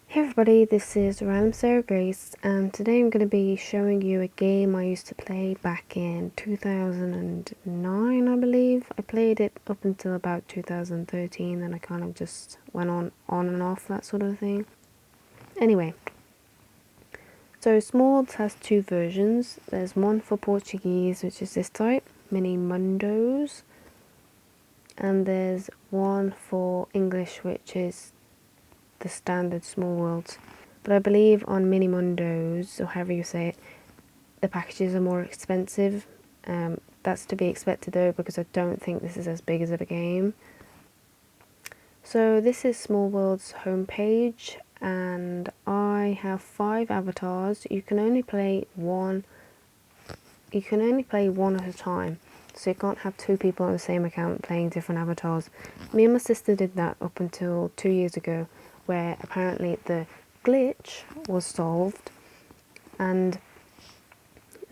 Hey everybody, this is RandomSarahGrace, and today I'm going to be showing you a game I used to play back in 2009, I believe. I played it up until about 2013, and I kind of just went on and off, that sort of thing. Anyway, so Smallworlds has two versions. There's one for Portuguese, which is this type, Mini Mundos, and there's one for English, which is the standard Smallworlds. But I believe on Mini Mundos, or however you say it, the packages are more expensive. That's to be expected though, because I don't think this is as big as of a game. So this is Smallworlds homepage, and I have 5 avatars. You can only play one. You can only play one at a time, so you can't have 2 people on the same account playing different avatars. Me and my sister did that up until 2 years ago, where apparently the glitch was solved, and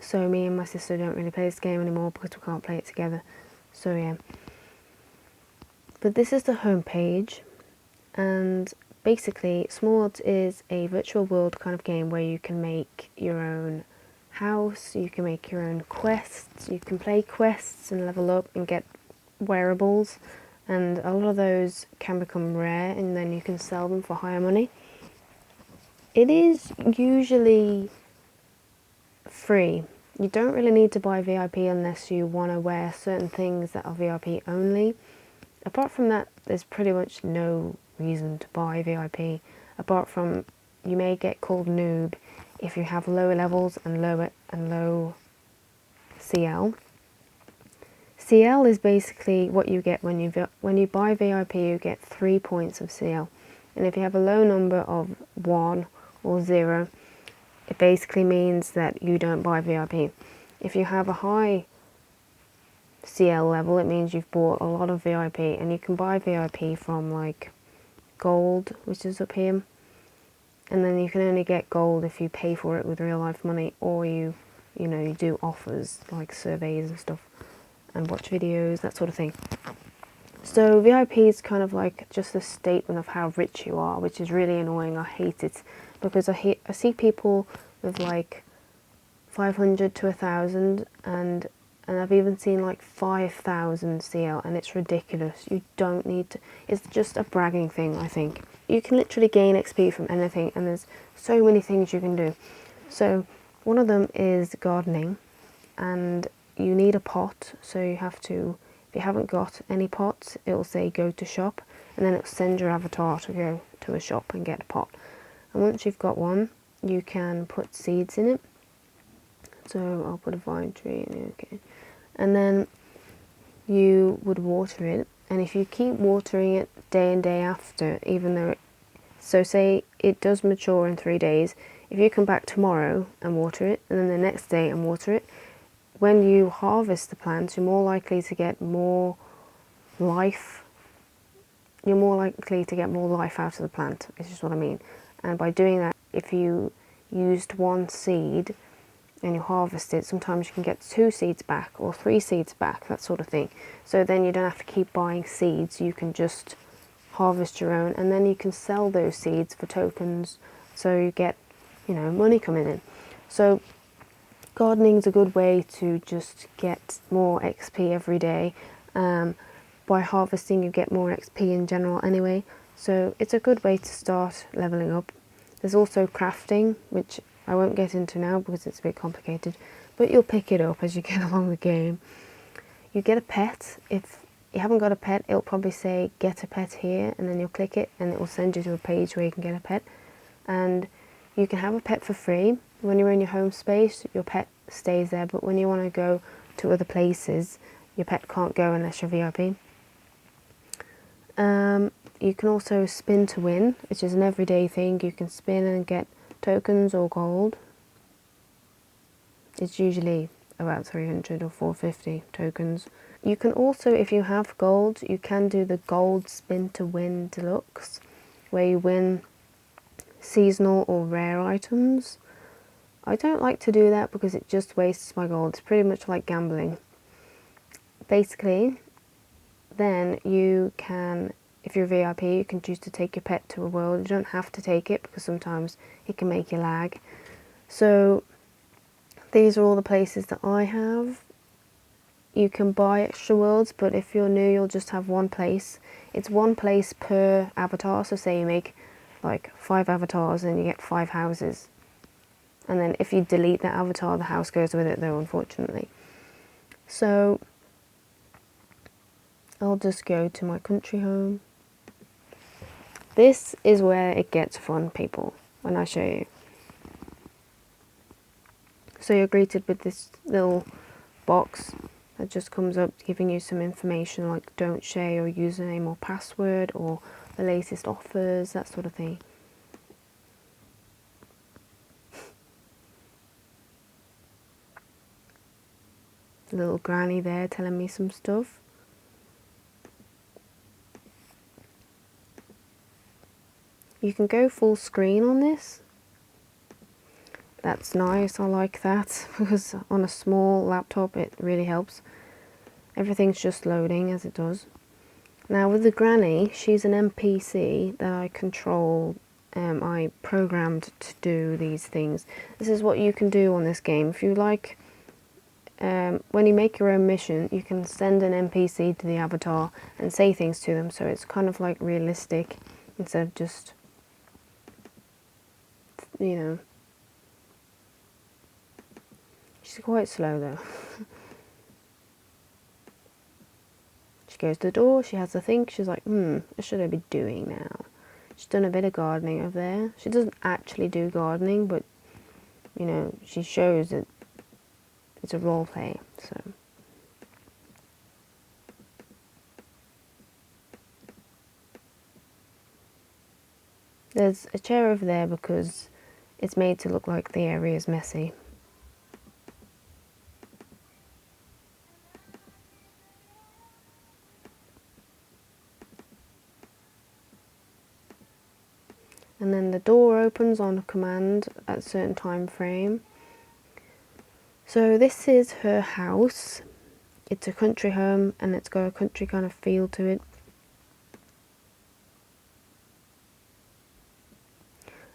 so me and my sister don't really play this game anymore because we can't play it together. So yeah. But this is the home page, and basically Smallworlds is a virtual world kind of game where you can make your own house, you can make your own quests, you can play quests and level up and get wearables, and a lot of those can become rare and then you can sell them for higher money. It is usually free. You don't really need to buy VIP unless you want to wear certain things that are VIP only. Apart from that, there's pretty much no reason to buy VIP, apart from you may get called noob if you have lower levels and low CL. CL is basically what you get when you buy VIP. You get 3 points of CL, and if you have a low number of 1 or 0, it basically means that you don't buy VIP. If you have a high CL level, it means you've bought a lot of VIP, and you can buy VIP from like gold, which is up here, and then you can only get gold if you pay for it with real life money, or you do offers like surveys and stuff and watch videos, that sort of thing. So VIP is kind of like just a statement of how rich you are, which is really annoying. I hate it because I see people with like 500 to 1,000, and I've even seen like 5,000 CL, and it's ridiculous. You don't need to. It's just a bragging thing, I think. You can literally gain XP from anything, and there's so many things you can do. So one of them is gardening, and you need a pot, so you have to, if you haven't got any pots, it will say go to shop, and then it will send your avatar to go to a shop and get a pot. And once you've got one, you can put seeds in it. So I'll put a vine tree in it, okay. And then you would water it, and if you keep watering it day and day after, even though so say it does mature in 3 days, if you come back tomorrow and water it, and then the next day and water it, when you harvest the plant, you're more likely to get more life. You're more likely to get more life out of the plant, is just what I mean. And by doing that, if you used 1 seed and you harvest it, sometimes you can get 2 seeds back or 3 seeds back, that sort of thing. So then you don't have to keep buying seeds, you can just harvest your own, and then you can sell those seeds for tokens, so you get, money coming in. So gardening is a good way to just get more XP every day. By harvesting, you get more XP in general anyway, so it's a good way to start leveling up. There's also crafting, which I won't get into now because it's a bit complicated, but you'll pick it up as you get along the game. You get a pet. If you haven't got a pet, it'll probably say get a pet here, and then you'll click it and it will send you to a page where you can get a pet. And you can have a pet for free. When you're in your home space, your pet stays there, but when you want to go to other places, your pet can't go unless you're VIP. You can also spin to win, which is an everyday thing. You can spin and get tokens or gold. It's usually about 300 or 450 tokens. You can also, if you have gold, you can do the gold spin to win deluxe, where you win seasonal or rare items. I don't like to do that because it just wastes my gold. It's pretty much like gambling. Basically, then you can, if you're VIP, you can choose to take your pet to a world. You don't have to take it because sometimes it can make you lag. So these are all the places that I have. You can buy extra worlds, but if you're new, you'll just have one place. It's one place per avatar, so say you make like 5 avatars and you get 5 houses. And then if you delete that avatar, the house goes with it though, unfortunately. So I'll just go to my country home. This is where it gets fun, people, when I show you. So you're greeted with this little box that just comes up giving you some information like don't share your username or password or the latest offers, that sort of thing. Little granny there telling me some stuff. You can go full screen on this. That's nice, I like that, because on a small laptop it really helps. Everything's just loading as it does. Now with the granny, she's an NPC that I control. I programmed to do these things. This is what you can do on this game. If you like, when you make your own mission, you can send an NPC to the avatar and say things to them, so it's kind of like realistic instead of just, you know. She's quite slow though. She goes to the door, she has to think, she's like, what should I be doing now? She's done a bit of gardening over there. She doesn't actually do gardening, but, you know, she shows that it's a role play, so. There's a chair over there because it's made to look like the area is messy. And then the door opens on command at a certain time frame. So this is her house. It's a country home and it's got a country kind of feel to it.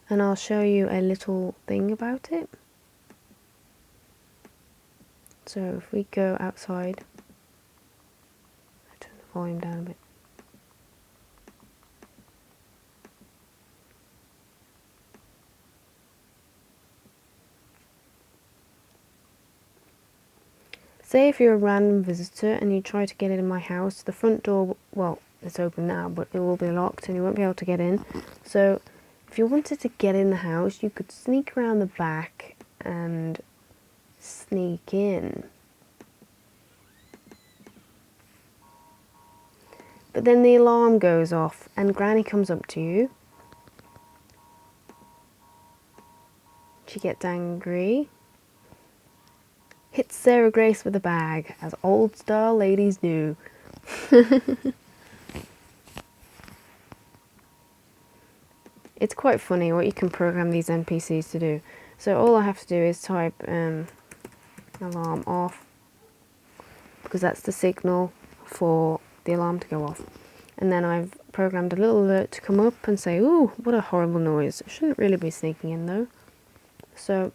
And I'll show you a little thing about it. So if we go outside, I'll turn the volume down a bit. Say if you're a random visitor and you try to get in my house, the front door, well, it's open now, but it will be locked and you won't be able to get in. So if you wanted to get in the house, you could sneak around the back and sneak in. But then the alarm goes off and Granny comes up to you. She gets angry. Hits Sarah Grace with a bag, as old style ladies do. It's quite funny what you can program these NPCs to do. So all I have to do is type alarm off, because that's the signal for the alarm to go off. And then I've programmed a little alert to come up and say, ooh, what a horrible noise. Shouldn't really be sneaking in though. So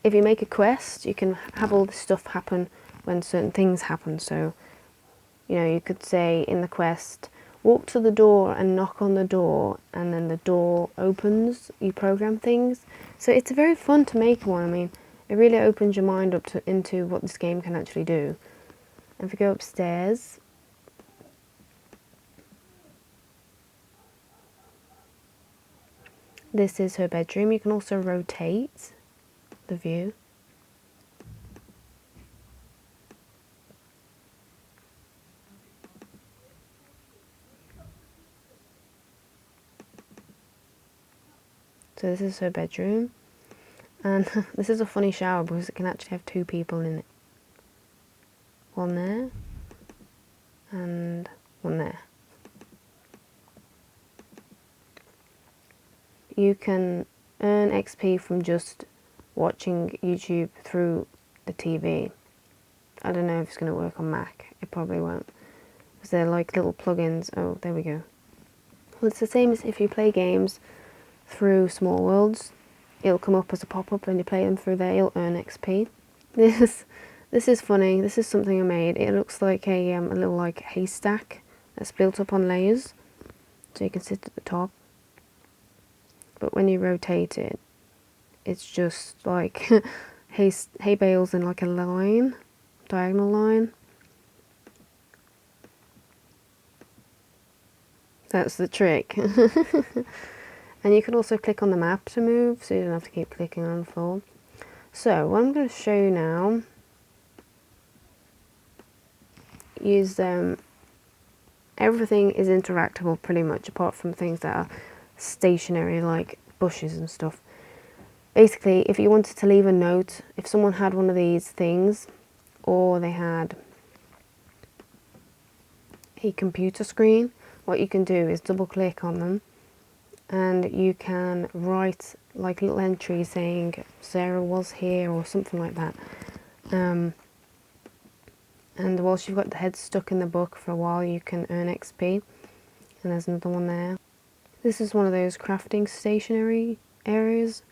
if you make a quest, you can have all this stuff happen when certain things happen. So, you know, you could say in the quest, walk to the door and knock on the door, and then the door opens. You program things. So it's very fun to make one. I mean, it really opens your mind up into what this game can actually do. And if we go upstairs, this is her bedroom. You can also rotate the view. So this is her bedroom, and this is a funny shower because it can actually have 2 people in it. One there, and one there. You can earn XP from just watching YouTube through the TV. I don't know if it's going to work on Mac, it probably won't. because they're like little plugins. Oh, there we go. Well, it's the same as if you play games through Smallworlds. It'll come up as a pop-up and you play them through there, you'll earn XP. This is funny. This is something I made. It looks like a little like haystack that's built up on layers, so you can sit at the top. But when you rotate it, it's just like hay bales in like a line, diagonal line. That's the trick. And you can also click on the map to move, so you don't have to keep clicking on the floor. So what I'm going to show you now is everything is interactable pretty much, apart from things that are stationary like bushes and stuff. Basically, if you wanted to leave a note, if someone had one of these things, or they had a computer screen, what you can do is double click on them and you can write like little entries saying Sarah was here or something like that. And whilst you've got the head stuck in the book for a while, you can earn XP. And there's another one there. This is one of those crafting stationery areas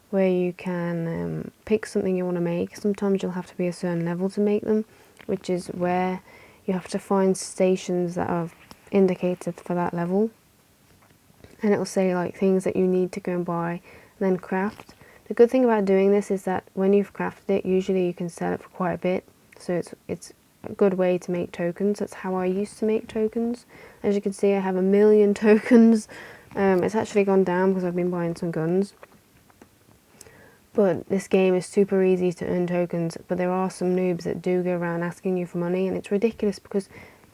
where you can pick something you want to make. Sometimes you'll have to be a certain level to make them, which is where you have to find stations that are indicated for that level. And it'll say like things that you need to go and buy and then craft. The good thing about doing this is that when you've crafted it, usually you can sell it for quite a bit. So it's a good way to make tokens. That's how I used to make tokens. As you can see, I have 1 million tokens. It's actually gone down because I've been buying some guns. But this game is super easy to earn tokens, but there are some noobs that do go around asking you for money, and it's ridiculous because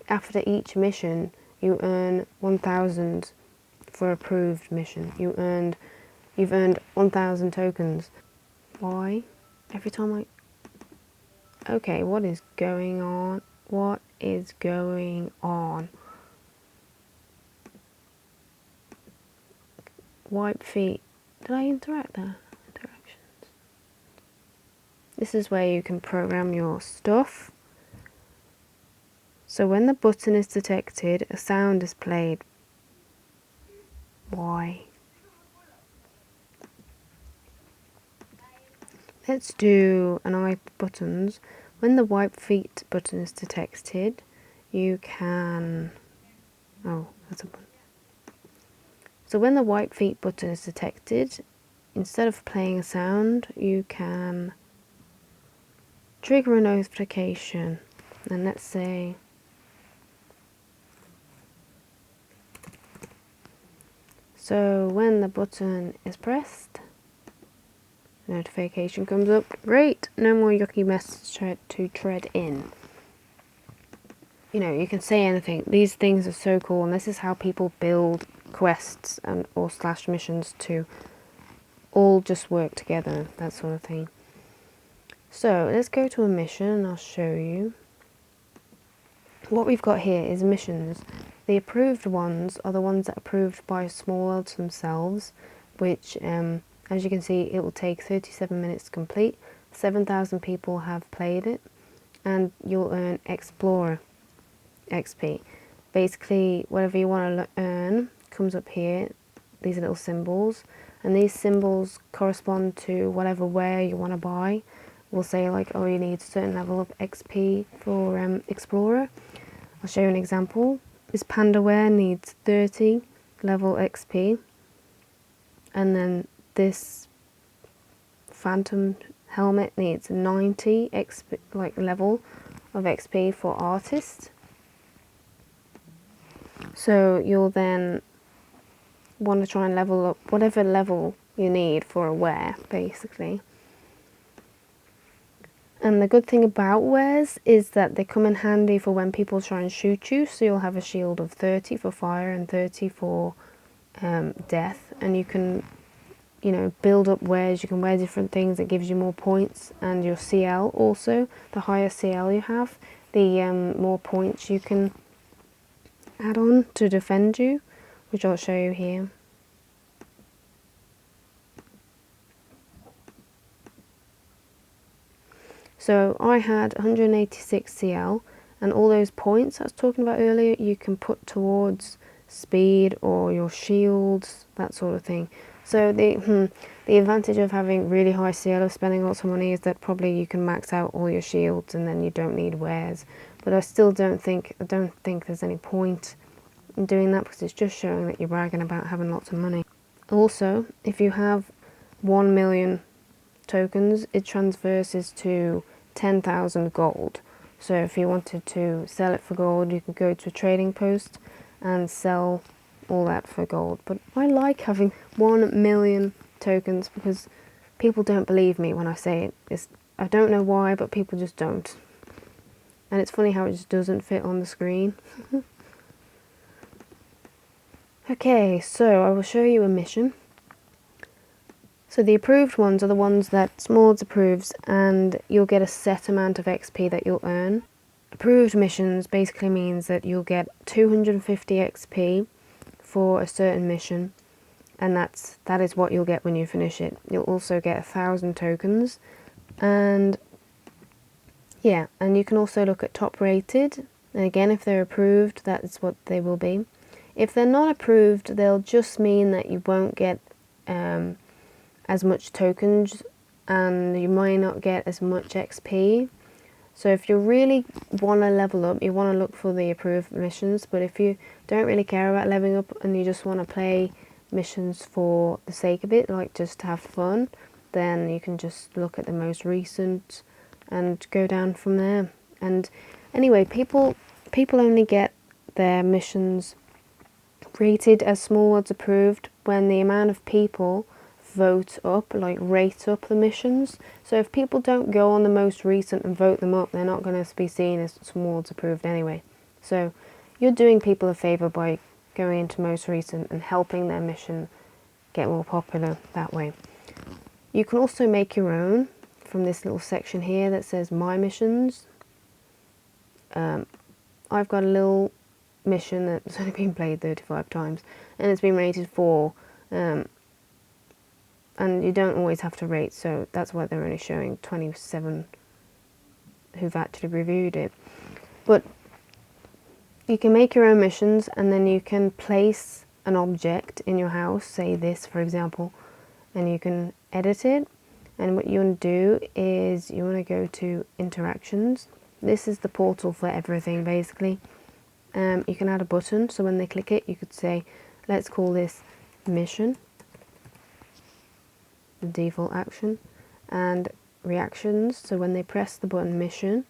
after each mission you earn 1,000 for approved mission. You've earned 1,000 tokens. Why? Every time Okay, what is going on? What is going on? Wipe feet. Did I interact there? Interactions. This is where you can program your stuff. So when the button is detected, a sound is played. Why? Let's do an eye buttons. When the wipe feet button is detected, you can... Oh, that's a button. So when the wipe feet button is detected, instead of playing a sound, you can trigger a notification. And let's say... So when the button is pressed, notification comes up. Great, no more yucky mess to tread in. You know, you can say anything. These things are so cool, and this is how people build quests and or slash missions to all just work together, that sort of thing. So let's go to a mission and I'll show you. What we've got here is missions. The approved ones are the ones that are approved by Smallworlds themselves, which as you can see, it will take 37 minutes to complete. 7,000 people have played it, and you'll earn Explorer XP. Basically, whatever you want to earn comes up here. These are little symbols, and these symbols correspond to whatever wear you want to buy. We'll say like, oh, you need a certain level of XP for Explorer. I'll show you an example. This panda wear needs 30 level XP, and then this phantom helmet needs 90 XP, like level of XP for artist. So you'll then want to try and level up whatever level you need for a wear, basically. And the good thing about wares is that they come in handy for when people try and shoot you. So you'll have a shield of 30 for fire and 30 for death, and you can, you know, build up wares. You can wear different things that gives you more points, and your CL also. The higher CL you have, the more points you can add on to defend you, which I'll show you here. So I had 186 CL, and all those points I was talking about earlier you can put towards speed or your shields, that sort of thing. So the advantage of having really high CL of spending lots of money is that probably you can max out all your shields and then you don't need wares. But I still don't think there's any point in doing that, because it's just showing that you're bragging about having lots of money. Also, if you have 1 million tokens, it transverses to 10,000 gold. So if you wanted to sell it for gold, you could go to a trading post and sell all that for gold. But I like having 1 million tokens because people don't believe me when I say it. I don't know why, but people just don't. And it's funny how it just doesn't fit on the screen. Okay, so I will show you a mission. So the approved ones are the ones that Smallworlds approves, and you'll get a set amount of XP that you'll earn. Approved missions basically means that you'll get 250 XP for a certain mission, and that is what you'll get when you finish it. You'll also get 1,000 tokens, and yeah, and you can also look at top rated, and again, if they're approved, that is what they will be. If they're not approved, they'll just mean that you won't get as much tokens, and you might not get as much XP. So if you really want to level up, you want to look for the approved missions. But if you don't really care about leveling up and you just want to play missions for the sake of it, like just to have fun, then you can just look at the most recent and go down from there. And anyway, people only get their missions rated as Smallworlds approved when the amount of people vote up, like rate up the missions. So if people don't go on the most recent and vote them up, they're not going to be seen as Smallworlds approved anyway. So you're doing people a favour by going into most recent and helping their mission get more popular that way. You can also make your own from this little section here that says My Missions. I've got a little mission that's only been played 35 times and it's been rated 4, and you don't always have to rate, so that's why they're only showing 27 who've actually reviewed it. But you can make your own missions, and then you can place an object in your house, say this for example, and you can edit it. And what you want to do is you want to go to interactions. This is the portal for everything basically. You can add a button, so when they click it you could say, let's call this mission, the default action, and reactions, so when they press the button mission,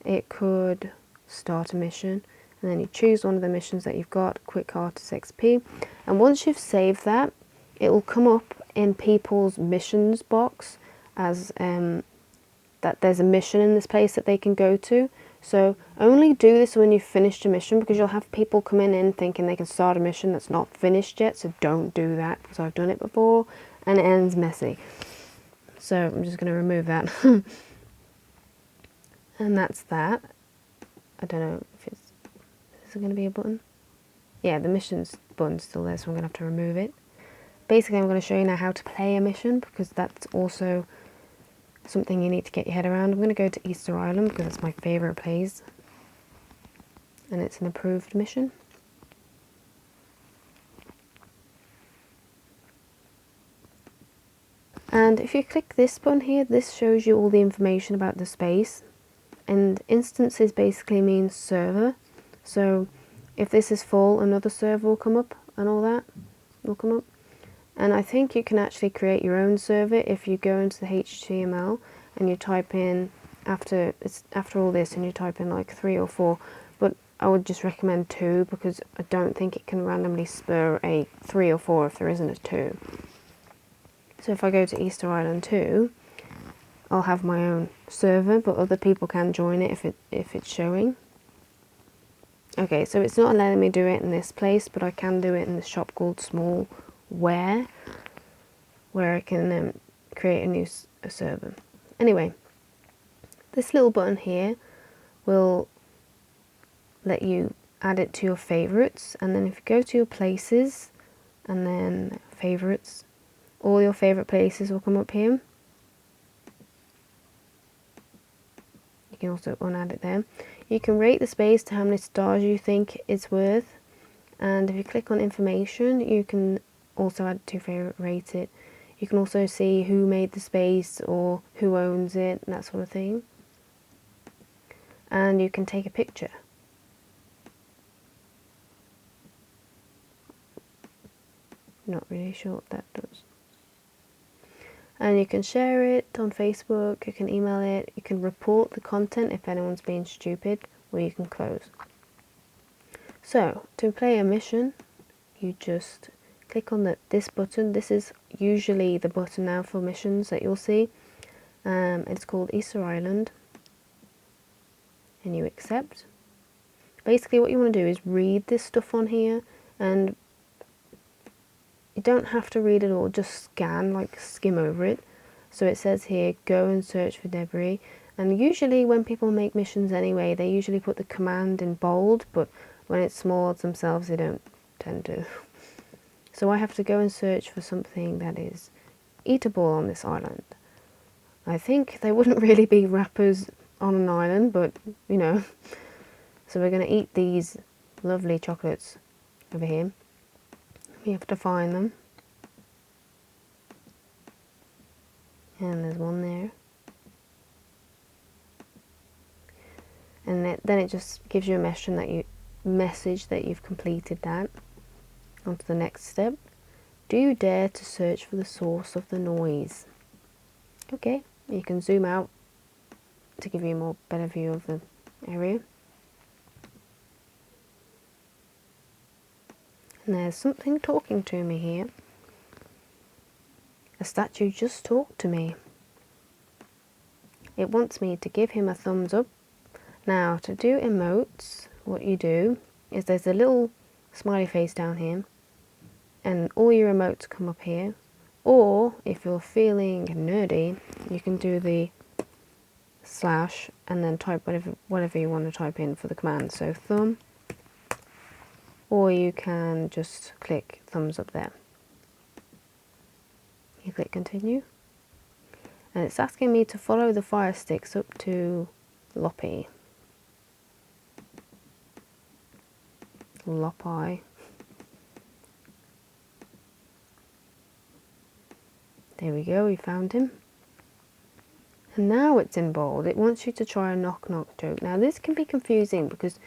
it could start a mission, and then you choose one of the missions that you've got, quick artist XP, and once you've saved that, it will come up in people's missions box as that there's a mission in this place that they can go to. So only do this when you've finished a mission, because you'll have people coming in thinking they can start a mission that's not finished yet, so don't do that, because I've done it before and it ends messy. So I'm just going to remove that. And that's that. I don't know if is it going to be a button? Yeah, the missions button's still there, so I'm going to have to remove it. Basically, I'm going to show you now how to play a mission, because that's also something you need to get your head around. I'm going to go to Easter Island because it's my favourite place, and it's an approved mission. And if you click this button here, this shows you all the information about the space. And instances basically means server. So if this is full, another server will come up, and all that will come up. And I think you can actually create your own server if you go into the HTML and you type in after all this, and you type in like 3 or 4. But I would just recommend 2, because I don't think it can randomly spur a 3 or 4 if there isn't a 2. So if I go to Easter Island 2, I'll have my own server, but other people can join it if it's showing. Okay, so it's not letting me do it in this place, but I can do it in the shop called Smallware, where I can create a new server. Anyway, this little button here will let you add it to your favorites, and then if you go to your places and then favorites, all your favorite places will come up here. You can also unadd it there. You can rate the space to how many stars you think it's worth, and if you click on information, you can also add to favorite, rate it. You can also see who made the space or who owns it and that sort of thing. And you can take a picture. Not really sure what that does. And you can share it on Facebook, you can email it, you can report the content if anyone's being stupid, or you can close. So, to play a mission, you just click on this button. This is usually the button now for missions that you'll see. It's called Easter Island. And you accept. Basically what you want to do is read this stuff on here, and you don't have to read it all, just scan, like skim over it. So it says here, go and search for debris. And usually when people make missions anyway, they usually put the command in bold, but when it's Smallworlds themselves, they don't tend to. So I have to go and search for something that is eatable on this island. I think they wouldn't really be rappers on an island, but you know. So we're going to eat these lovely chocolates over here. We have to find them. And there's one there. And then it just gives you a message that you've completed that. On to the next step. Do you dare to search for the source of the noise? Okay, you can zoom out to give you a better view of the area. And there's something talking to me here. A statue just talked to me. It wants me to give him a thumbs up. Now, to do emotes, what you do is there's a little smiley face down here, and all your emotes come up here. Or, if you're feeling nerdy, you can do the slash and then type whatever you want to type in for the command. So thumb, or you can just click thumbs up there. You click continue, and it's asking me to follow the fire sticks up to Loppy. Loppy. There we go, we found him. And now it's in bold. It wants you to try a knock knock joke. Now this can be confusing because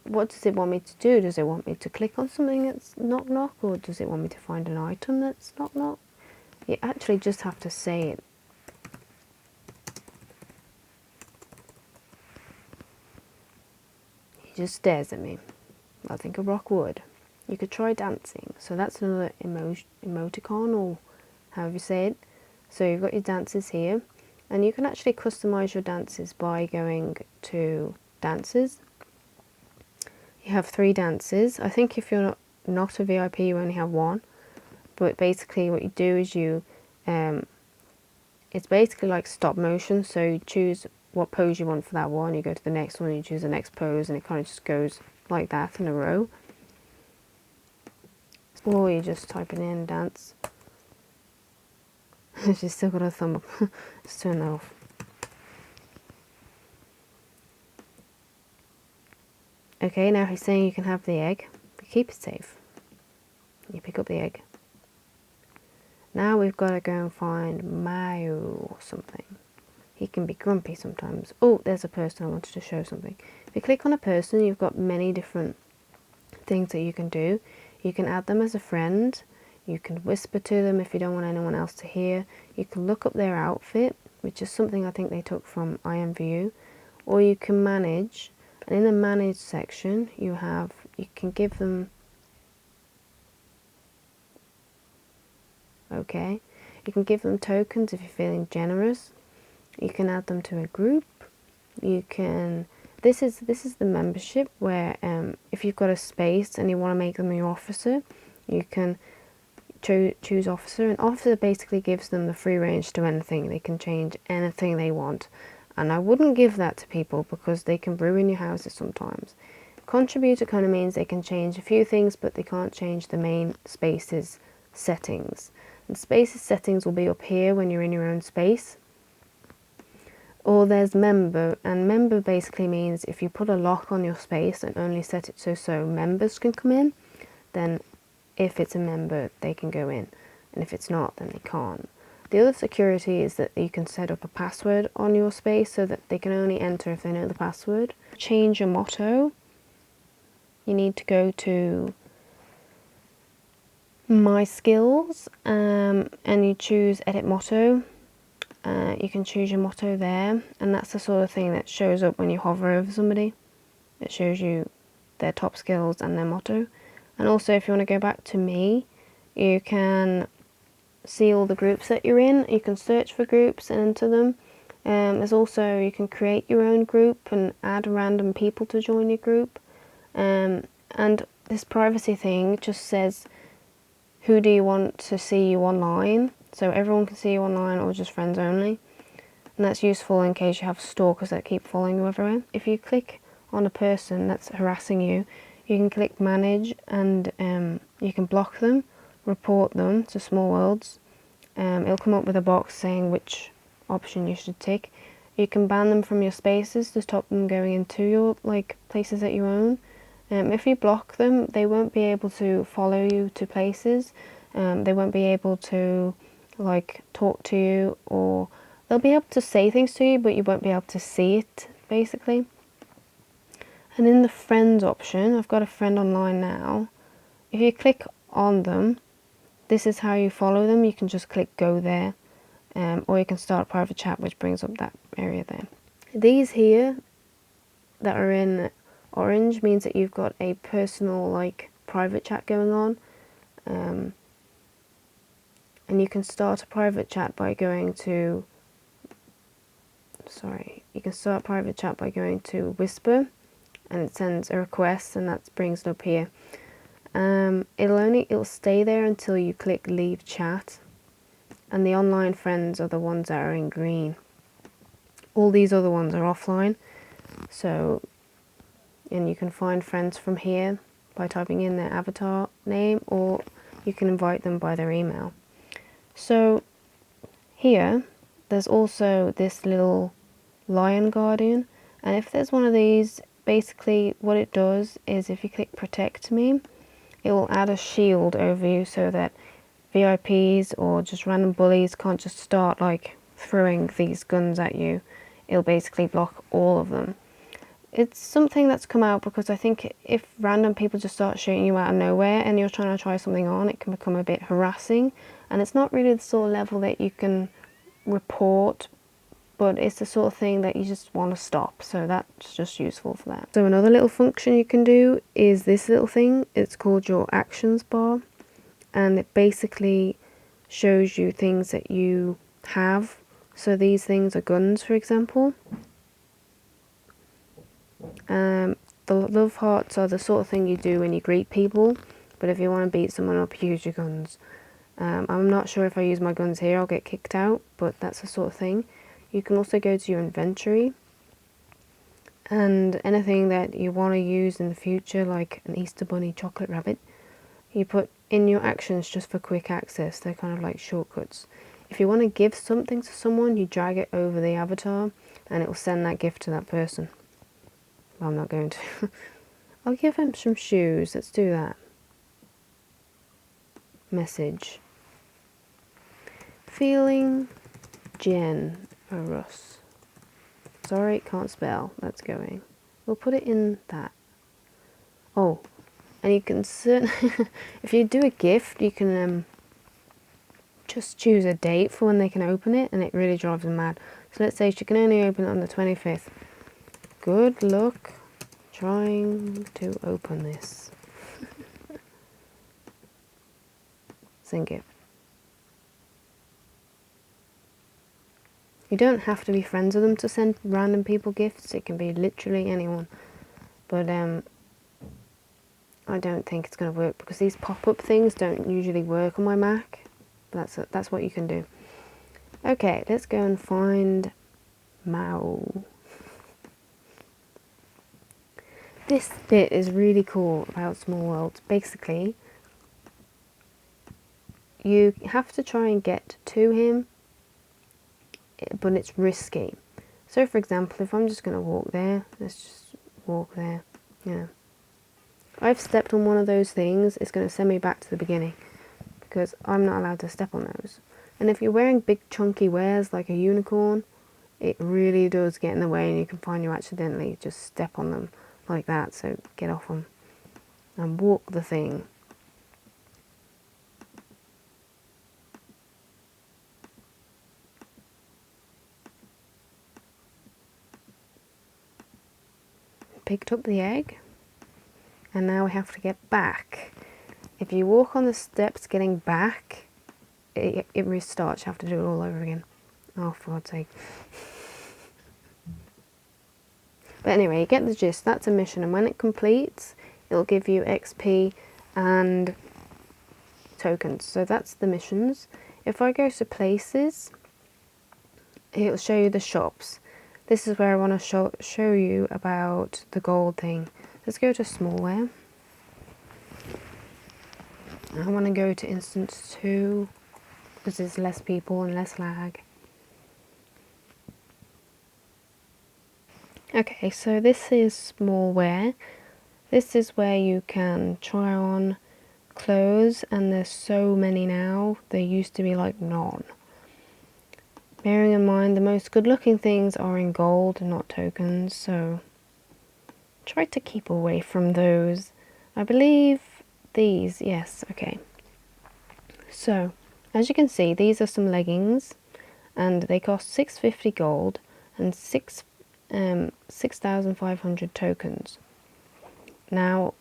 what does it want me to do? Does it want me to click on something that's knock knock, or does it want me to find an item that's knock knock? You actually just have to say it. He just stares at me. I think a rock would. You could try dancing. So that's another emoticon, or however you say it. So you've got your dances here, and you can actually customize your dances by going to dances. You have 3 dances. I think if you're not a VIP, you only have 1. But basically what you do is it's basically like stop motion. So you choose what pose you want for that one. You go to the next one, you choose the next pose, and it kind of just goes like that in a row. Or you just type it in, dance. She's still got her thumb up. Just turn that off. Okay, now he's saying you can have the egg, but keep it safe. You pick up the egg. Now we've got to go and find Mayo or something. He can be grumpy sometimes. Oh, there's a person I wanted to show something. If you click on a person, you've got many different things that you can do. You can add them as a friend. You can whisper to them if you don't want anyone else to hear. You can look up their outfit, which is something I think they took from IMView. Or you can manage. And in the manage section, you can give them, okay, you can give them tokens if you're feeling generous. You can add them to a group. You can, this is the membership where if you've got a space and you want to make them your officer, you can choose officer, and officer basically gives them the free range to anything. They can change anything they want. And I wouldn't give that to people because they can ruin your houses sometimes. Contributor kind of means they can change a few things, but they can't change the main space's settings. And space's settings will be up here when you're in your own space. Or there's member, and member basically means if you put a lock on your space and only set it so members can come in, then if it's a member they can go in, and if it's not then they can't. The other security is that you can set up a password on your space so that they can only enter if they know the password. Change your motto. You need to go to My Skills and you choose Edit Motto. You can choose your motto there, and that's the sort of thing that shows up when you hover over somebody. It shows you their top skills and their motto. And also if you want to go back to me, you can see all the groups that you're in. You can search for groups and enter them. There's also, you can create your own group and add random people to join your group. And this privacy thing just says who do you want to see you online, so everyone can see you online or just friends only. And that's useful in case you have stalkers that keep following you everywhere. If you click on a person that's harassing you, you can click manage and you can block them, report them to Smallworlds. It'll come up with a box saying which option you should tick. You can ban them from your spaces to stop them going into your places that you own. If you block them, they won't be able to follow you to places. They won't be able to talk to you, or they'll be able to say things to you, but you won't be able to see it, basically. And in the friends option, I've got a friend online now. If you click on them, this is how you follow them. You can just click go there, or you can start a private chat, which brings up that area there. These here that are in orange means that you've got a personal private chat going on, and you can start a private chat by going to whisper, and it sends a request, and that brings it up here. It'll stay there until you click leave chat, and the online friends are the ones that are in green. All these other ones are offline, and you can find friends from here by typing in their avatar name, or you can invite them by their email. So here there's also this little lion guardian, and if there's one of these, basically what it does is if you click protect me, it will add a shield over you so that VIPs or just random bullies can't just start throwing these guns at you. It'll basically block all of them. It's something that's come out because I think if random people just start shooting you out of nowhere and you're trying to try something on, it can become a bit harassing, and it's not really the sort of level that you can report, but it's the sort of thing that you just want to stop, so that's just useful for that. So another little function you can do is this little thing. It's called your actions bar, and it basically shows you things that you have. So these things are guns, for example. The love hearts are the sort of thing you do when you greet people, but if you want to beat someone up, use your guns. I'm not sure if I use my guns here, I'll get kicked out, but that's the sort of thing. You can also go to your inventory, and anything that you want to use in the future, like an Easter bunny, chocolate rabbit, you put in your actions just for quick access. They're kind of like shortcuts. If you want to give something to someone, you drag it over the avatar and it will send that gift to that person. Well, I'm not going to. I'll give him some shoes. Let's do that. Message. Feeling generous. Sorry, can't spell. That's going. We'll put it in that. Oh, and you can if you do a gift, you can just choose a date for when they can open it, and it really drives them mad. So let's say she can only open it on the 25th. Good luck trying to open this. Send gift. You don't have to be friends with them to send random people gifts. It can be literally anyone. But I don't think it's going to work because these pop-up things don't usually work on my Mac. But that's what you can do. Okay, let's go and find Mao. This bit is really cool about Smallworlds. Basically, you have to try and get to him, but it's risky. So for example, if I'm just going to walk there, let's just walk there. Yeah. I've stepped on one of those things, it's going to send me back to the beginning because I'm not allowed to step on those. And if you're wearing big chunky wares like a unicorn, it really does get in the way and you can find you accidentally just step on them like that. So get off them and walk the thing. Picked up the egg and now we have to get back. If you walk on the steps getting back, it restarts. You have to do it all over again. Oh, for God's sake. But anyway, you get the gist. That's a mission, and when it completes, it'll give you XP and tokens. So that's the missions. If I go to places, it'll show you the shops. This is where I want to show you about the gold thing. Let's go to Smallware. I want to go to instance 2 because there's less people and less lag. Okay, so this is Smallware. This is where you can try on clothes, and there's so many now. There used to be like none. Bearing in mind the most good looking things are in gold and not tokens, so try to keep away from those. I believe these, yes, okay. So, as you can see, these are some leggings, and they cost 650 gold and 6,500 tokens. Now,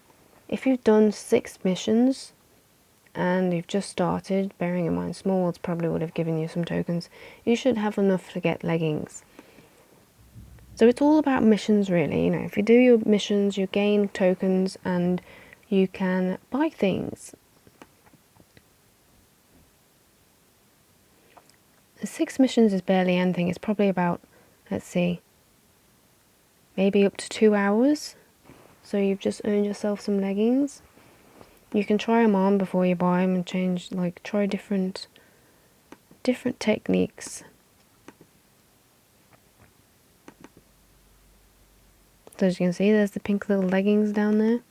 if you've done 6 missions and you've just started, bearing in mind Smallworlds probably would have given you some tokens, you should have enough to get leggings. So it's all about missions really, you know, if you do your missions you gain tokens and you can buy things. The 6 missions is barely anything, it's probably about, let's see, maybe up to 2 hours. So you've just earned yourself some leggings. You can try them on before you buy them and change, like try different techniques. So as you can see, there's the pink little leggings down there.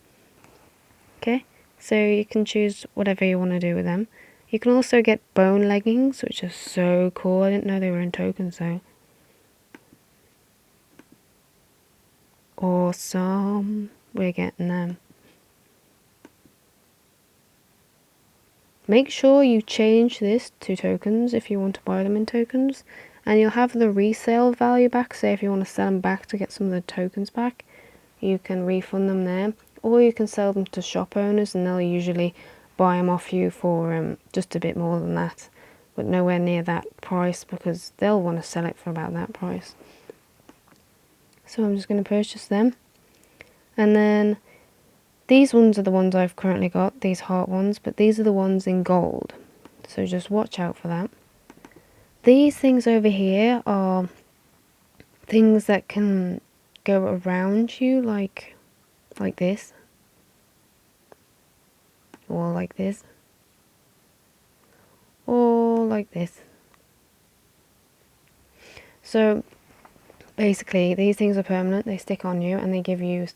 Okay, so you can choose whatever you want to do with them. You can also get bone leggings, which are so cool. I didn't know they were in tokens though. Awesome, we're getting them. Make sure you change this to tokens if you want to buy them in tokens, and you'll have the resale value back. Say if you want to sell them back to get some of the tokens back, you can refund them there, or you can sell them to shop owners and they'll usually buy them off you for just a bit more than that, but nowhere near that price because they'll want to sell it for about that price. So I'm just going to purchase them, and then these ones are the ones I've currently got, these heart ones, but these are the ones in gold, so just watch out for that. These things over here are things that can go around you, like this, or like this, or like this. So basically these things are permanent, they stick on you and they give you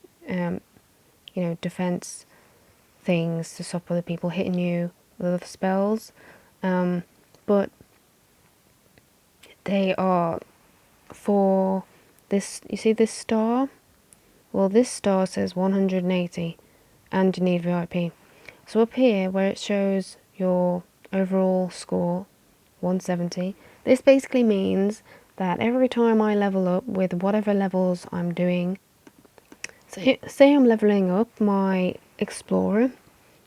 you know, defense things to stop other people hitting you with other spells, but they are for this. You see this star? Well, this star says 180 and you need VIP. So up here where it shows your overall score 170, this basically means that every time I level up with whatever levels I'm doing, so say I'm leveling up my explorer,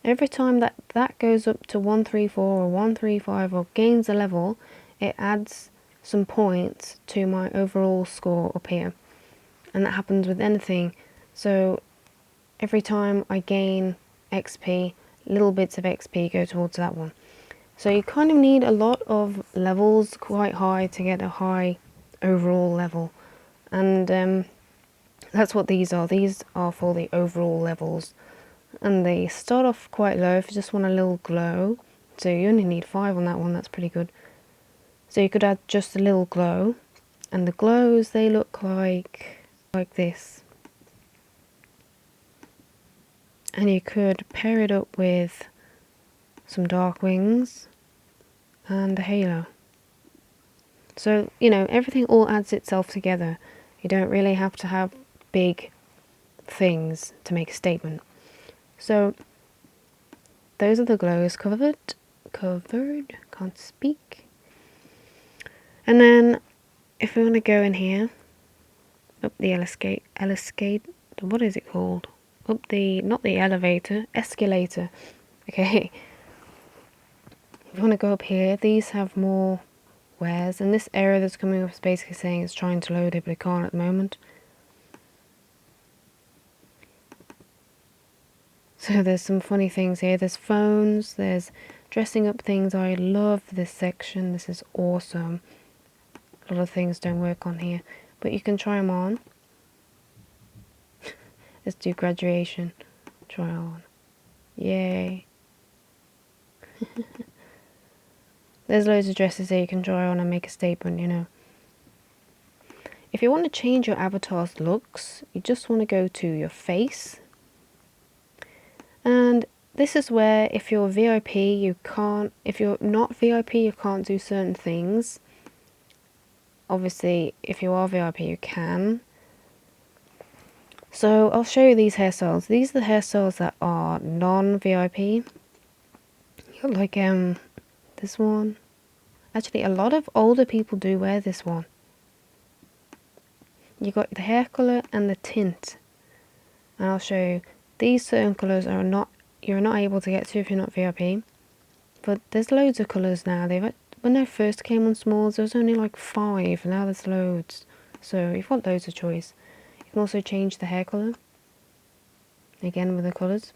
every time that goes up to 134 or 135 or gains a level, it adds some points to my overall score up here, and that happens with anything. So every time I gain XP, little bits of XP go towards that one. So you kind of need a lot of levels quite high to get a high overall level, and that's what these are. These are for the overall levels, and they start off quite low if you just want a little glow. So you only need 5 on that one, that's pretty good. So you could add just a little glow, And the glows, they look like this. And you could pair it up with some dark wings and a halo. So, you know, everything all adds itself together. You don't really have to have big things to make a statement. So, those are the glows covered, can't speak. And then, if we want to go in here, up the what is it called? Up the, not the elevator, escalator. Okay. If you want to go up here, these have more wares, and this error that's coming up is basically saying it's trying to load it, but it can't at the moment. So there's some funny things here. There's phones, there's dressing up things. I love this section. This is awesome. A lot of things don't work on here, but you can try them on. Let's do graduation. Try on. Yay. There's loads of dresses here you can try on and make a statement, you know. If you want to change your avatar's looks, you just want to go to your face. And this is where if you're VIP, you can't, if you're not VIP, you can't do certain things. Obviously, if you are VIP, you can. So I'll show you these hairstyles. These are the hairstyles that are non-VIP. You got like this one. Actually, a lot of older people do wear this one. You got the hair colour and the tint. And I'll show you. These certain colours are not, you're not able to get to if you're not VIP. But there's loads of colours now. When I first came on Smallworlds, there was only like 5. Now there's loads. So you've got loads of choice. You can also change the hair colour. Again with the colours.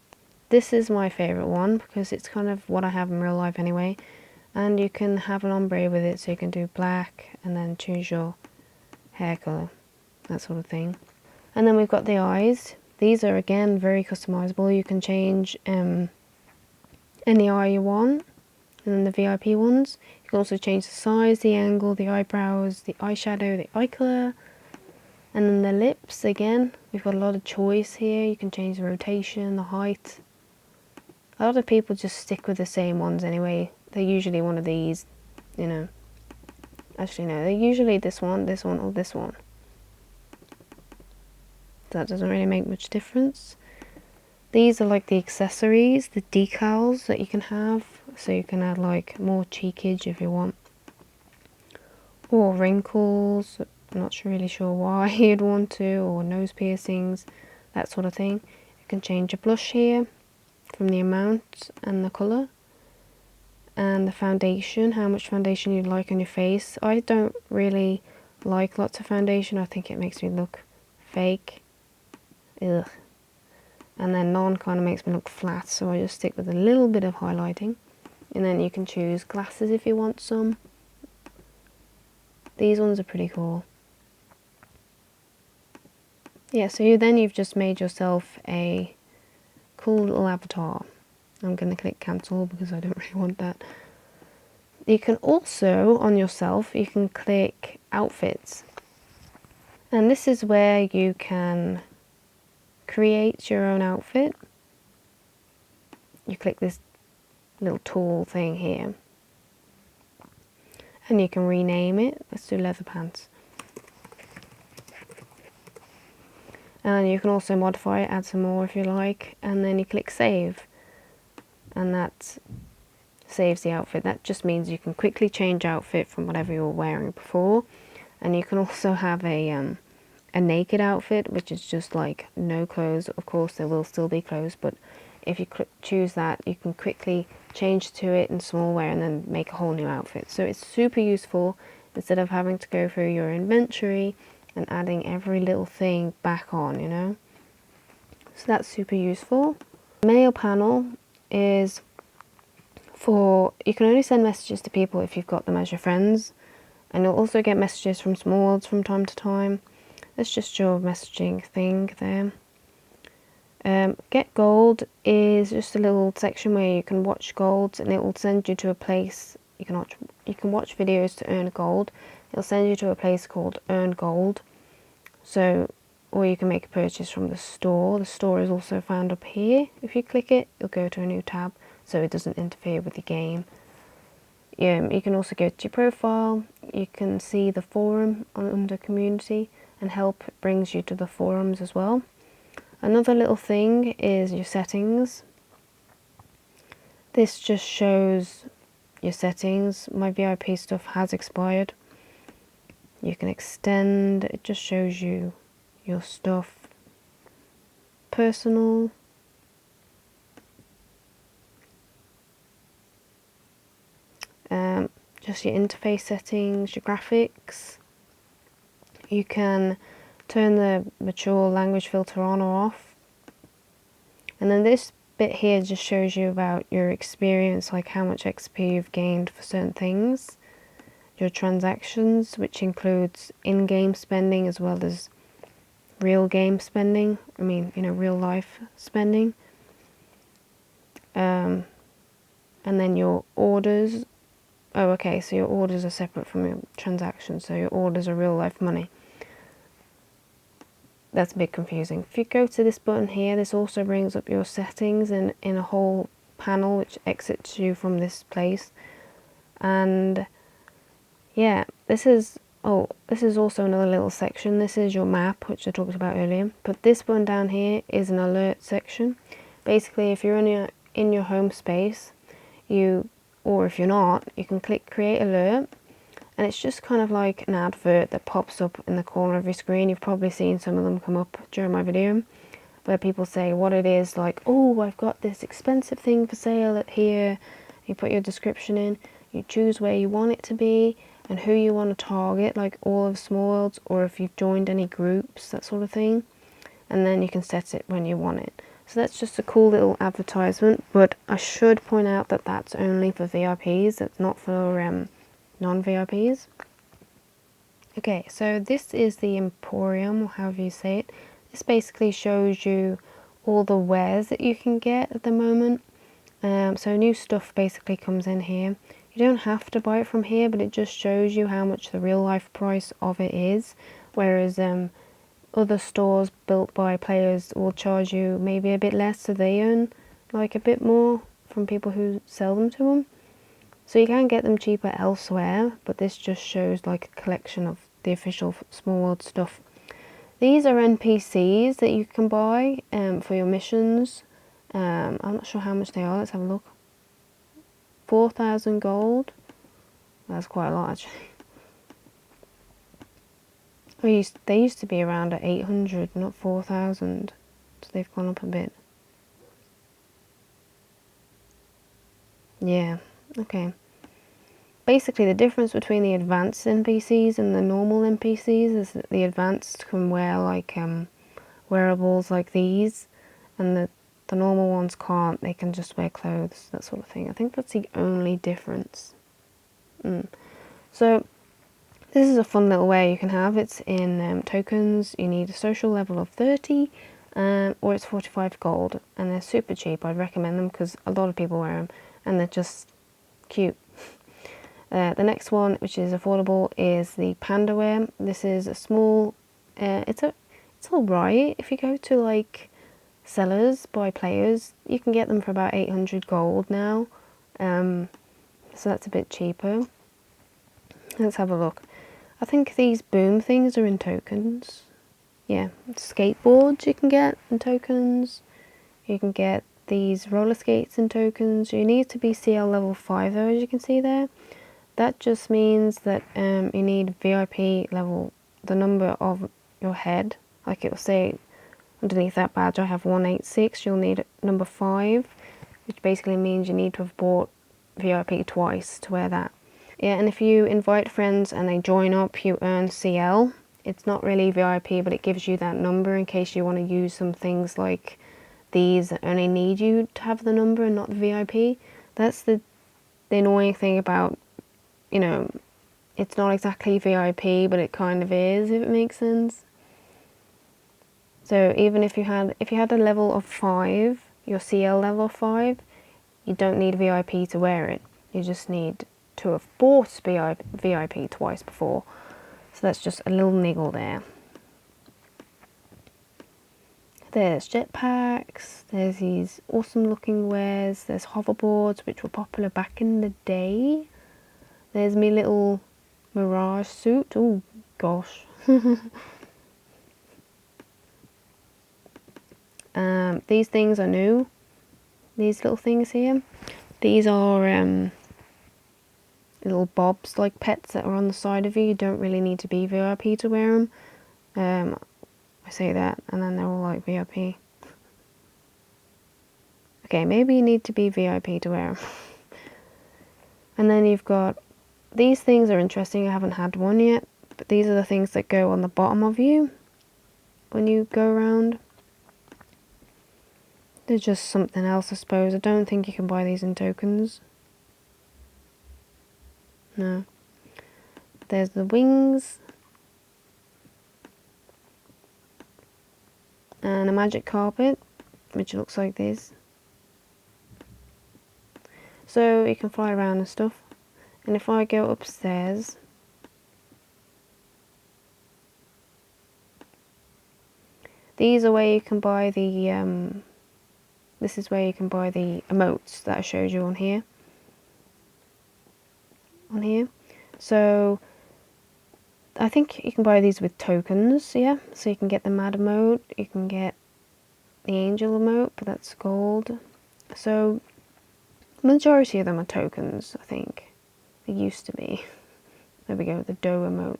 This is my favourite one because it's kind of what I have in real life anyway. And you can have an ombre with it, so you can do black and then choose your hair colour. That sort of thing. And then we've got the eyes. These are again very customizable. You can change any eye you want. And then the VIP ones, you can also change the size, the angle, the eyebrows, the eyeshadow, the eye colour. And then the lips, again, we've got a lot of choice here. You can change the rotation, the height. A lot of people just stick with the same ones anyway. They're usually one of these, you know. Actually no, they're usually this one, or this one. That doesn't really make much difference. These are like the accessories, the decals that you can have. So you can add like more cheekage if you want. Or wrinkles, not really sure why you'd want to, or nose piercings, that sort of thing. You can change your blush here from the amount and the colour. And the foundation, how much foundation you'd like on your face. I don't really like lots of foundation. I think it makes me look fake. Ugh. And then none kind of makes me look flat, so I just stick with a little bit of highlighting. And then you can choose glasses if you want some. These ones are pretty cool. Yeah, so you've just made yourself a cool little avatar. I'm going to click cancel because I don't really want that. You can also, on yourself, you can click outfits. And this is where you can create your own outfit. You click this little tool thing here. And you can rename it. Let's do leather pants. And you can also modify it, add some more if you like. And then you click save. And that saves the outfit. That just means you can quickly change outfit from whatever you were wearing before. And you can also have a naked outfit, which is just like no clothes. Of course there will still be clothes, but if you choose that, you can quickly change to it in small wear and then make a whole new outfit. So it's super useful instead of having to go through your inventory and adding every little thing back on, you know. So that's super useful. Mail panel is for, you can only send messages to people if you've got them as your friends, and you'll also get messages from Smallworlds from time to time. That's just your messaging thing there. Get gold is just a little section where you can watch golds, and it will send you to a place you you can watch videos to earn gold. It'll send you to a place called Earn Gold. So, or you can make a purchase from the store. The store is also found up here. If you click it, it'll go to a new tab, so it doesn't interfere with the game. You can also go to your profile. You can see the forum under community, and help brings you to the forums as well. Another little thing is your settings. This just shows your settings. My VIP stuff has expired. You can extend, it just shows you your stuff. Personal. Just your interface settings, your graphics. You can turn the mature language filter on or off. And then this bit here just shows you about your experience, like how much XP you've gained for certain things. Your transactions, which includes in-game spending as well as real game spending. I mean, real life spending. And then your orders. Oh, okay, so your orders are separate from your transactions, so your orders are real life money. That's a bit confusing. If you go to this button here, this also brings up your settings in a whole panel which exits you from this place. And yeah, this is also another little section. This is your map, which I talked about earlier. But this button down here is an alert section. Basically, if you're in your home space, or if you're not, you can click create alert, and it's just kind of like an advert that pops up in the corner of your screen. You've probably seen some of them come up during my video, where people say what it is, like, oh, I've got this expensive thing for sale here. You put your description in, you choose where you want it to be and who you want to target, like all of Smallworlds, or if you've joined any groups, that sort of thing, and then you can set it when you want it. So that's just a cool little advertisement, but I should point out that that's only for VIPs, that's not for non-VIPs. Okay, so this is the Emporium, or however you say it. This basically shows you all the wares that you can get at the moment. So new stuff basically comes in here. You don't have to buy it from here, but it just shows you how much the real life price of it is, whereas other stores built by players will charge you maybe a bit less, so they earn like a bit more from people who sell them to them. So you can get them cheaper elsewhere, but this just shows like a collection of the official Smallworlds stuff. These are NPCs that you can buy for your missions. I'm not sure how much they are, let's have a look. 4,000 gold. That's quite a lot actually. They used to be around at 800, not 4,000, so they've gone up a bit. Yeah, okay. Basically, the difference between the advanced NPCs and the normal NPCs is that the advanced can wear like wearables like these, and the normal ones can't. They can just wear clothes, that sort of thing. I think that's the only difference. So this is a fun little wear you can have. It's in tokens. You need a social level of 30, or it's 45 gold, and they're super cheap. I'd recommend them because a lot of people wear them, and they're just cute. The next one, which is affordable, is the panda wear. This is a small. It's alright. If you go to like sellers by players, you can get them for about 800 gold now. So that's a bit cheaper. Let's have a look. I think these boom things are in tokens. Yeah, skateboards you can get in tokens. You can get these roller skates in tokens. You need to be CL level 5 though, as you can see there. That just means that you need VIP level, the number of your head. Like it will say underneath that badge I have 186, you'll need number 5, which basically means you need to have bought VIP twice to wear that. Yeah, and if you invite friends and they join up, you earn CL. It's not really VIP, but it gives you that number in case you want to use some things like these that only need you to have the number and not the VIP. That's the annoying thing about, it's not exactly VIP, but it kind of is, if it makes sense. So even if you had a level of 5, your CL level of 5, you don't need VIP to wear it. You just need to have bought VIP twice before. So that's just a little niggle there. There's jetpacks, there's these awesome looking wares, there's hoverboards which were popular back in the day. There's me little Mirage suit, oh gosh. These things are new, these little things here. These are little bobs like pets that are on the side of you. You don't really need to be VIP to wear them. I say that and then they're all like VIP. Okay, maybe you need to be VIP to wear them. And then you've got, these things are interesting, I haven't had one yet, but these are the things that go on the bottom of you when you go around. They're just something else, I suppose. I don't think you can buy these in tokens. No. There's the wings. And a magic carpet, which looks like this. So you can fly around and stuff. And if I go upstairs, these are where you can buy the, this is where you can buy the emotes that I showed you on here. So I think you can buy these with tokens, yeah. So you can get the mad emote, you can get the angel emote, but that's gold. So majority of them are tokens, I think. They used to be. There we go, the dough emote.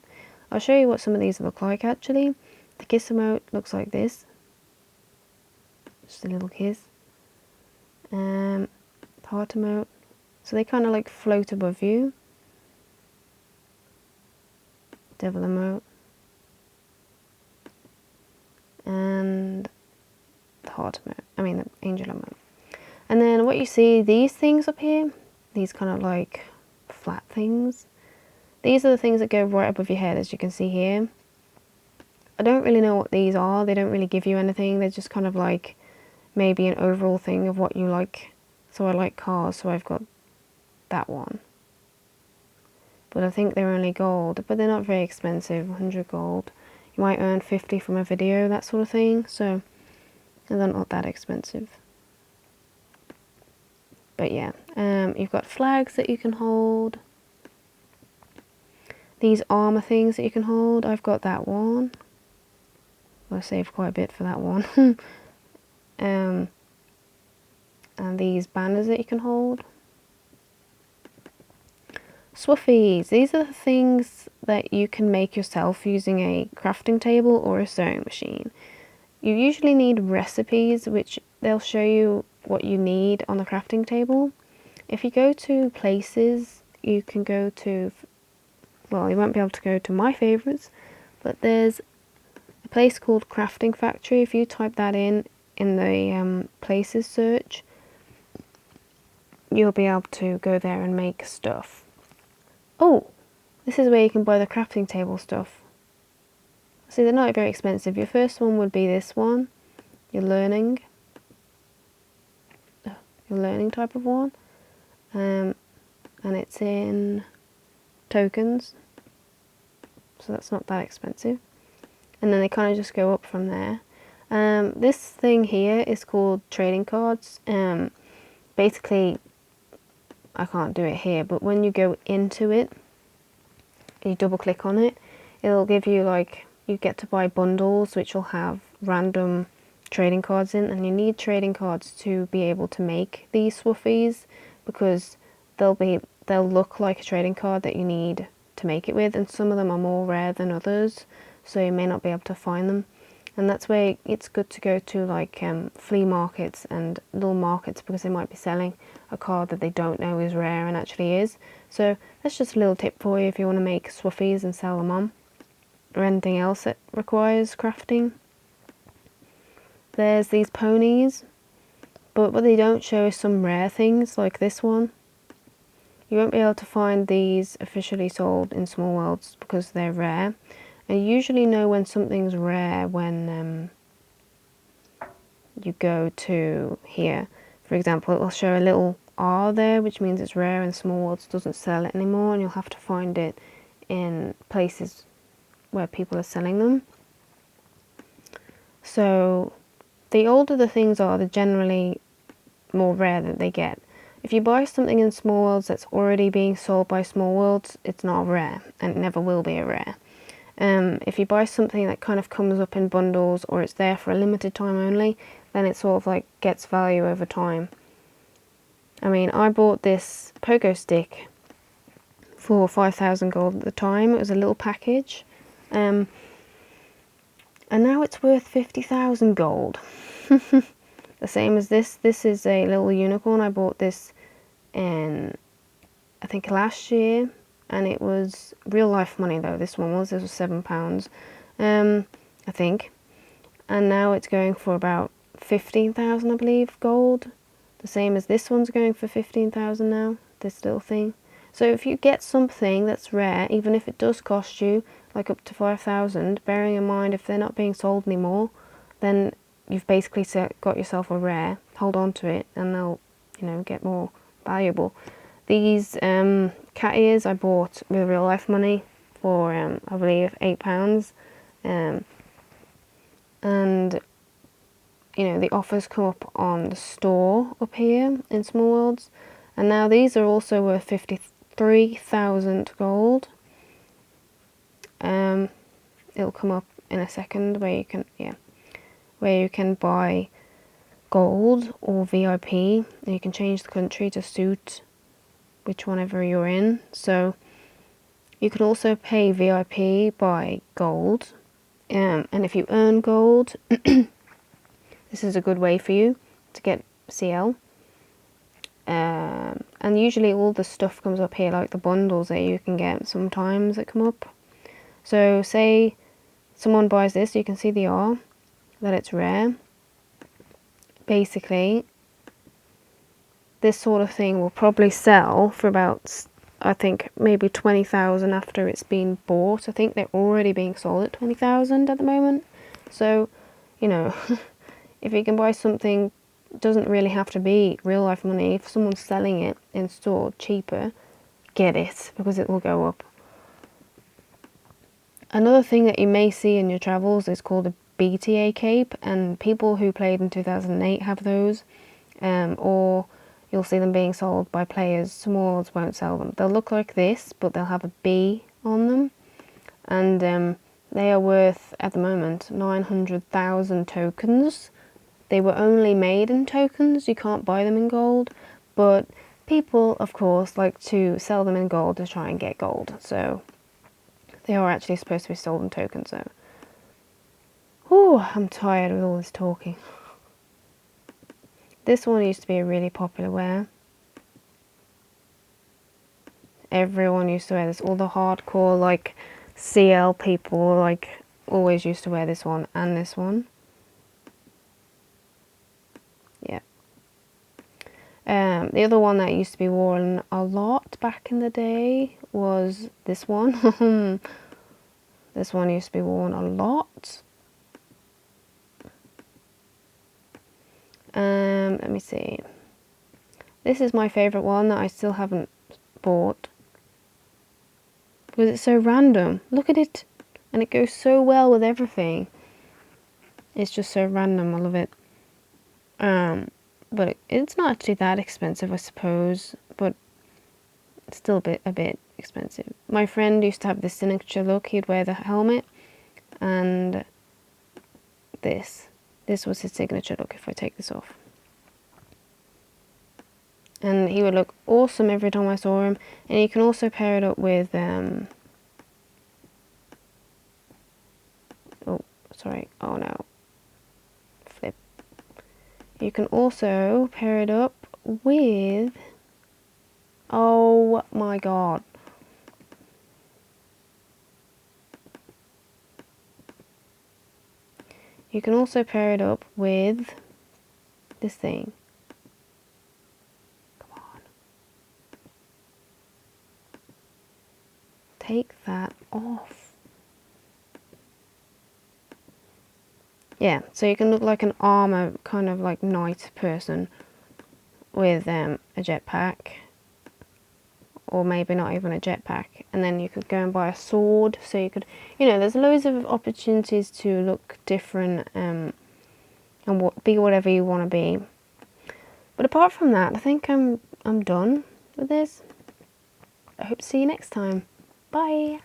I'll show you what some of these look like actually. The kiss emote looks like this. Just a little kiss. Heart emote. So they kind of like float above you. Devil emote. And the heart emote. I mean the angel emote. And then what you see, these things up here, these kind of like flat things. These are the things that go right above your head, as you can see here. I don't really know what these are. They don't really give you anything. They're just kind of like maybe an overall thing of what you like. So I like cars, so I've got that one. But I think they're only gold, but they're not very expensive, 100 gold. You might earn 50 from a video, that sort of thing, so they're not that expensive. But yeah, you've got flags that you can hold. These armor things that you can hold, I've got that one. I saved quite a bit for that one. And these banners that you can hold. Swiffies, these are the things that you can make yourself using a crafting table or a sewing machine. You usually need recipes, which they'll show you what you need on the crafting table. If you go to places, you can go to, well, you won't be able to go to my favourites, but there's a place called Crafting Factory. If you type that in the places search, you'll be able to go there and make stuff. Oh, this is where you can buy the crafting table stuff. See, they're not very expensive. Your first one would be this one, your learning type of one, and it's in tokens, so that's not that expensive. And then they kind of just go up from there. This thing here is called trading cards. Basically, I can't do it here, but when you go into it, you double click on it, it'll give you like, you get to buy bundles which will have random trading cards in, and you need trading cards to be able to make these swiffies, because they'll look like a trading card that you need to make it with, and some of them are more rare than others, so you may not be able to find them. And that's where it's good to go to like flea markets and little markets, because they might be selling a card that they don't know is rare and actually is. So that's just a little tip for you if you want to make swiffies and sell them on, or anything else that requires crafting. There's these ponies, but what they don't show is some rare things like this one. You won't be able to find these officially sold in Smallworlds because they're rare. And you usually know when something's rare when you go to here. For example, it will show a little are there, which means it's rare, and Smallworlds doesn't sell it anymore, and you'll have to find it in places where people are selling them. So the older the things are, the generally more rare that they get. If you buy something in Smallworlds that's already being sold by Smallworlds, it's not rare, and it never will be a rare. If you buy something that kind of comes up in bundles, or it's there for a limited time only, then it sort of like gets value over time. I mean, I bought this pogo stick for 5,000 gold at the time. It was a little package. And now it's worth 50,000 gold. The same as this. This is a little unicorn. I bought this in, I think, last year. And it was real life money though. This was £7, I think. And now it's going for about 15,000, I believe, gold. The same as this one's going for 15,000 now, this little thing. So if you get something that's rare, even if it does cost you like up to 5,000, bearing in mind if they're not being sold anymore, then you've basically got yourself a rare. Hold on to it and they'll, you know, get more valuable. These cat ears I bought with real life money for I believe £8. And you know, the offers come up on the store up here in Smallworlds, and now these are also worth 53,000 gold. It'll come up in a second where you can buy gold or VIP, and you can change the country to suit which onever you're in. So you can also pay VIP by gold, and if you earn gold, this is a good way for you to get CL. And usually all the stuff comes up here, like the bundles that you can get sometimes that come up. So say someone buys this, you can see the R, that it's rare. Basically, this sort of thing will probably sell for about, I think, maybe 20,000 after it's been bought. I think they're already being sold at 20,000 at the moment. So, you know, if you can buy something, it doesn't really have to be real life money. If someone's selling it in store cheaper, get it, because it will go up. Another thing that you may see in your travels is called a BTA cape, and people who played in 2008 have those, or you'll see them being sold by players. Smallworlds won't sell them. They'll look like this, but they'll have a B on them, and they are worth, at the moment, 900,000 tokens. They were only made in tokens, you can't buy them in gold, but people, of course, like to sell them in gold to try and get gold, so they are actually supposed to be sold in tokens, so. Ooh, I'm tired with all this talking. This one used to be a really popular wear. Everyone used to wear this. All the hardcore, like, CL people, like, always used to wear this one and this one. Yeah. The other one that used to be worn a lot back in the day was this one. This one used to be worn a lot. Let me see. This is my favourite one that I still haven't bought, because it's so random. Look at it, and it goes so well with everything. It's just so random. I love it. But it's not actually that expensive, I suppose, but it's still a bit expensive. My friend used to have this signature look. He'd wear the helmet, and this was his signature look if I take this off. And he would look awesome every time I saw him. And you can also pair it up with oh, sorry, oh no, flip. You can also pair it up with, oh my god, you can also pair it up with this thing. Come on. Take that off. Yeah, so you can look like an armor, kind of like knight person. with a jetpack, or maybe not even a jetpack, and then you could go and buy a sword. So you could, there's loads of opportunities to look different and be whatever you want to be. But apart from that, I think I'm done with this. I hope to see you next time. Bye.